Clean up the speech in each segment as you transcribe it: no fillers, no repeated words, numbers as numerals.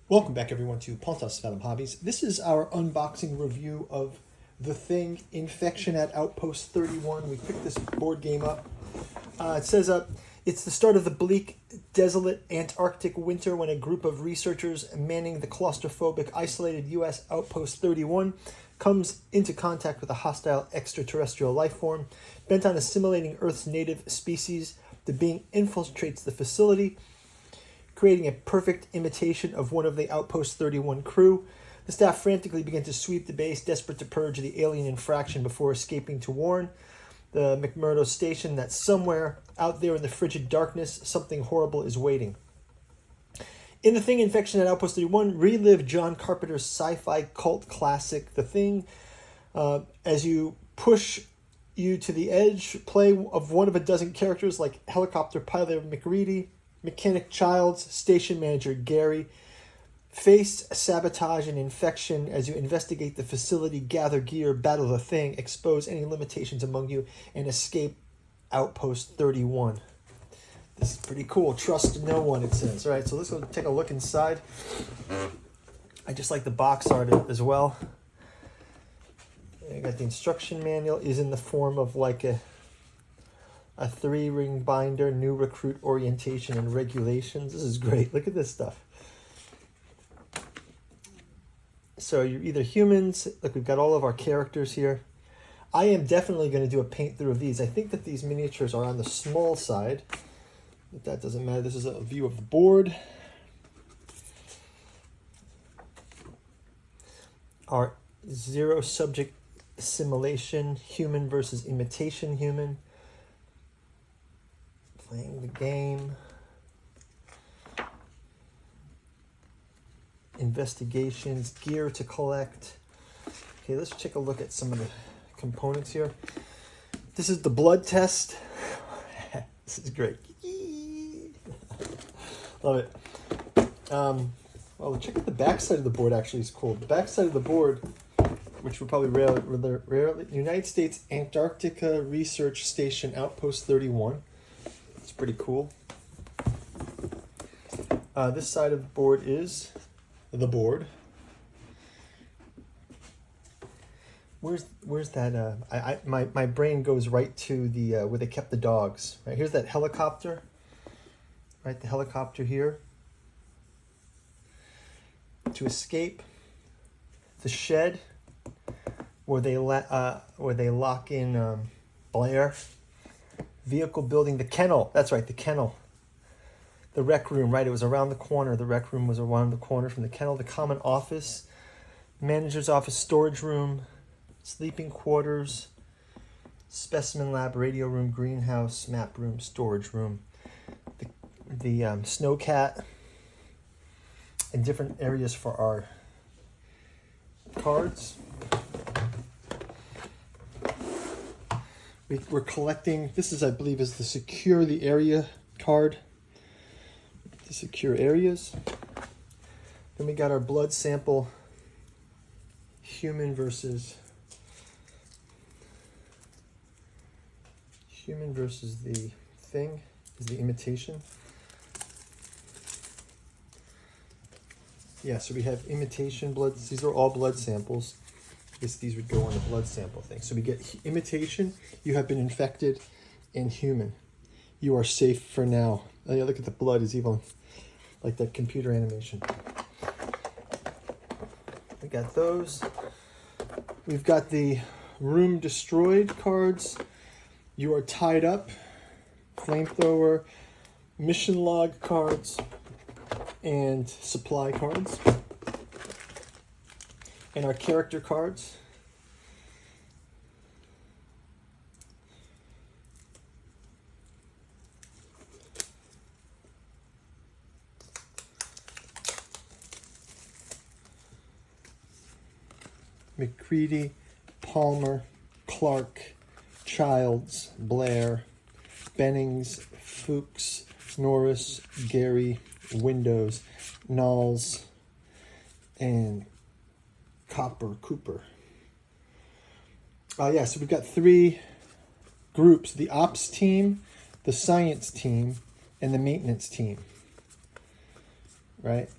Welcome back, everyone, to Pontas Fathom Hobbies. This is our unboxing review of The Thing, Infection at Outpost 31. We picked this board game up. It says it's the start of the bleak, desolate Antarctic winter when a group of researchers manning the claustrophobic, isolated U.S. Outpost 31 comes into contact with a hostile extraterrestrial life form. Bent on assimilating Earth's native species, the being infiltrates the facility, creating a perfect imitation of one of the Outpost 31 crew. The staff frantically begin to sweep the base, desperate to purge the alien infraction before escaping to warn the McMurdo station that somewhere out there in the frigid darkness, something horrible is waiting. In The Thing, Infection at Outpost 31, relive John Carpenter's sci-fi cult classic, The Thing. As you push you to the edge, play of one of a dozen characters like helicopter pilot McReady, mechanic Childs, station manager Gary. Face sabotage and infection as you investigate the facility, gather gear, battle the Thing, expose any limitations among you, and escape Outpost 31. This is pretty cool. Trust no one, it says. All right, so let's go take a look inside. I just like the box art as well. I got the instruction manual is in the form of like a 3-ring binder, new recruit orientation and regulations. This is great. Look at this stuff. So you're either humans. Look, we've got all of our characters here. I am definitely going to do a paint through of these. I think that these miniatures are on the small side, but that doesn't matter. This is a view of the board. Our zero subject assimilation, human versus imitation human. Playing the game. Investigations, gear to collect. Okay, let's take a look at some of the components here. This is the blood test. This is great. Love it. Well, check out the back side of the board. Actually, is cool. The back side of the board, which we're probably rarely, United States Antarctica Research Station, Outpost 31. It's pretty cool. This side of the board is the board. Where's that? My brain goes right to the where they kept the dogs. Right, here's that helicopter. Right, the helicopter here. To escape. The shed where they lock in Blair. Vehicle building, the kennel. That's right, the kennel. The rec room, right? It was around the corner. The rec room was around the corner from the kennel. The common office, manager's office, storage room, sleeping quarters, specimen lab, radio room, greenhouse, map room, storage room. The snowcat, and different areas for our cards. We're collecting, this is, I believe, is the secure the area card. The secure areas. Then we got our blood sample, human versus the thing, is the imitation. Yeah, so we have imitation blood. These are all blood samples. I guess these would go on the blood sample thing. So we get imitation, you have been infected, and human. You are safe for now. Oh yeah, look at the blood is even like that computer animation. We got those. We've got the room destroyed cards. You are tied up. Flamethrower, mission log cards, and supply cards. And our character cards. McCready, Palmer, Clark, Childs, Blair, Bennings, Fuchs, Norris, Gary, Windows, Knowles, and Cooper. So we've got 3 groups: the ops team, the science team, and the maintenance team. Right?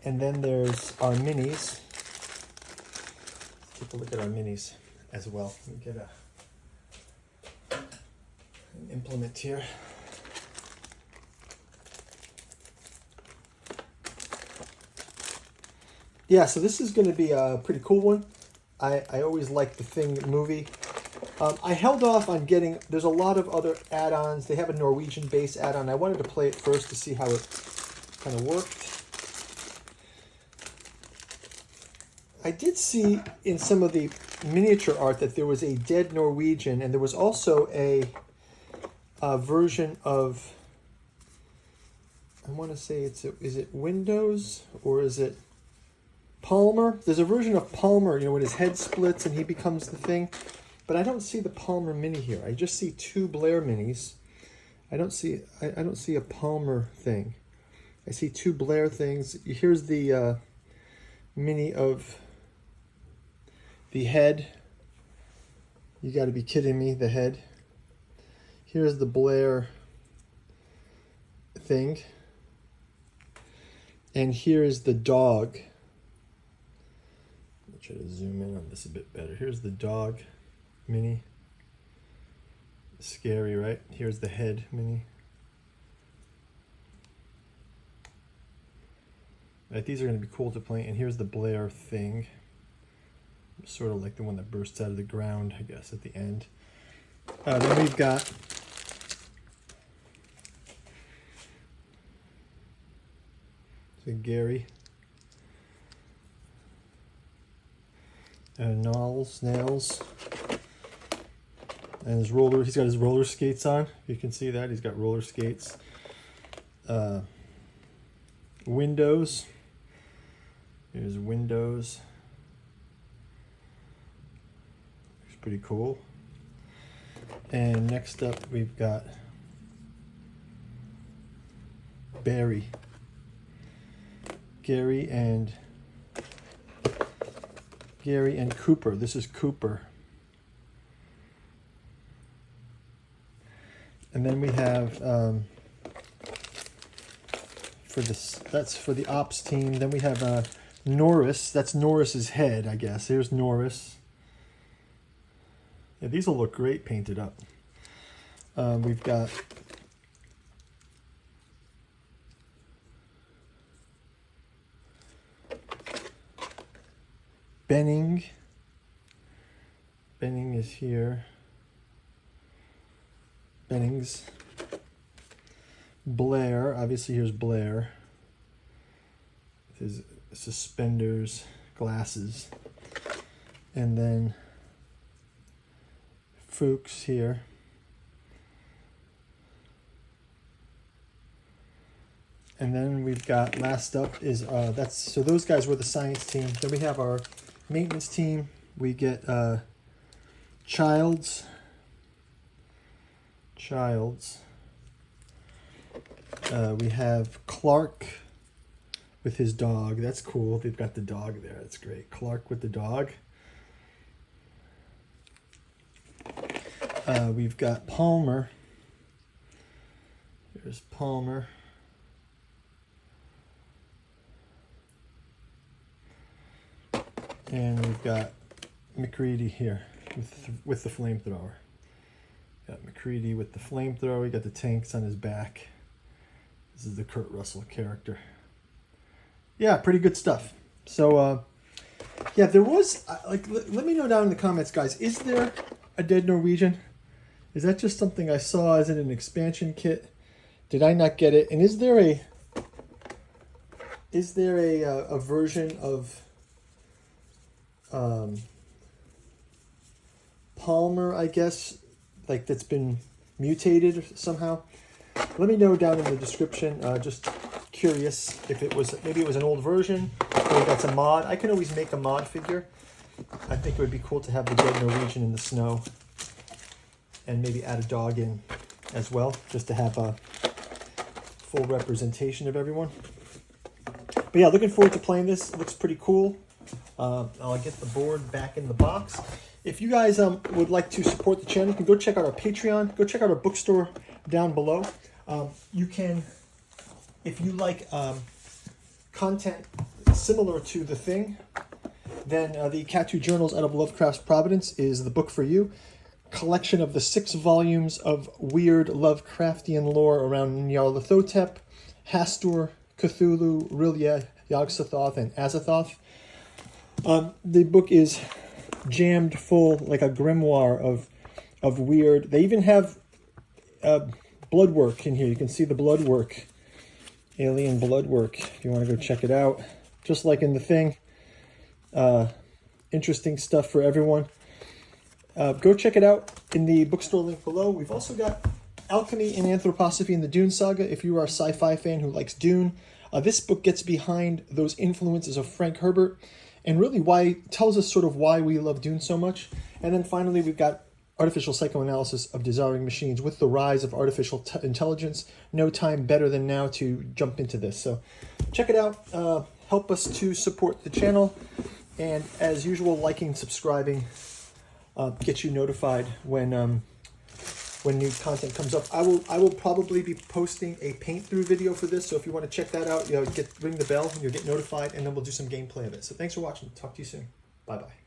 And then there's our minis. Let's take a look at our minis as well. Let me get an implement here. Yeah, so this is going to be a pretty cool one. I always like the Thing movie. I held off on getting, there's a lot of other add-ons. They have a Norwegian base add-on. I wanted to play it first to see how it kind of worked. I did see in some of the miniature art that there was a dead Norwegian, and there was also a version of, I want to say is it Windows or is it Palmer? There's a version of Palmer, you know, when his head splits and he becomes the Thing. But I don't see the Palmer mini here. I just see two Blair minis. I don't see a Palmer thing. I see two Blair things. Here's the mini of the head. You got to be kidding me, the head. Here's the Blair thing. And here's the dog. I'll try to zoom in on this a bit better. Here's the dog mini. Scary, right? Here's the head mini. Right, these are going to be cool to play. And here's the Blair thing. Sort of like the one that bursts out of the ground, I guess, at the end. Then we've got Gary. Nails. And his roller, he's got his roller skates on. You can see that. He's got roller skates. Windows. Here's Windows. Looks pretty cool. And next up we've got Barry. Gary and Cooper. This is Cooper. And then we have that's for the ops team. Then we have Norris. That's Norris's head, I guess. Here's Norris. Yeah, these will look great painted up. We've got Benning. Benning is here. Bennings. Blair. Obviously, here's Blair. His suspenders, glasses. And then Fuchs here. And then we've got, last up is, so those guys were the science team. Then we have our maintenance team. We get Childs. We have Clark with his dog. That's cool. They've got the dog there. That's great. Clark with the dog. We've got Palmer. Here's Palmer. And we've got McCready here with the flamethrower. Got McCready with the flamethrower. We got the tanks on his back. This is the Kurt Russell character. Yeah, pretty good stuff. So, yeah, there was, let me know down in the comments, guys. Is there a dead Norwegian? Is that just something I saw? Is it an expansion kit? Did I not get it? And is there a version of Palmer, I guess, like that's been mutated somehow? Let me know down in the description. Just curious if maybe it was an old version or that's a mod. I can always make a mod figure. I think it would be cool to have the dead Norwegian in the snow and maybe add a dog in as well, just to have a full representation of everyone. But yeah, looking forward to playing this. It looks pretty cool. I'll get the board back in the box. If you guys would like to support the channel, you can go check out our Patreon. Go check out our bookstore down below. You can, if you like content similar to The Thing, then the Cat 2 Journals Out of Lovecraft's Providence is the book for you. Collection of the 6 volumes of weird Lovecraftian lore around Nyarlathotep, Hastur, Cthulhu, Rilya, Yog-Sothoth, and Azathoth. The book is jammed full, like a grimoire of weird. They even have blood work in here. You can see the blood work, alien blood work, if you want to go check it out. Just like in The Thing. Interesting stuff for everyone. Go check it out in the bookstore link below. We've also got Alchemy and Anthroposophy in the Dune saga. If you are a sci-fi fan who likes Dune, this book gets behind those influences of Frank Herbert and really tells us sort of why we love Dune so much. And then finally, we've got Artificial Psychoanalysis of Desiring Machines. With the rise of artificial intelligence, no time better than now to jump into this. So check it out. Help us to support the channel. And as usual, liking, subscribing gets you notified when new content comes up. I will probably be posting a paint through video for this, so if you want to check that out, ring the bell and you'll get notified, and then we'll do some gameplay of it. So thanks for watching. Talk to you soon. Bye bye.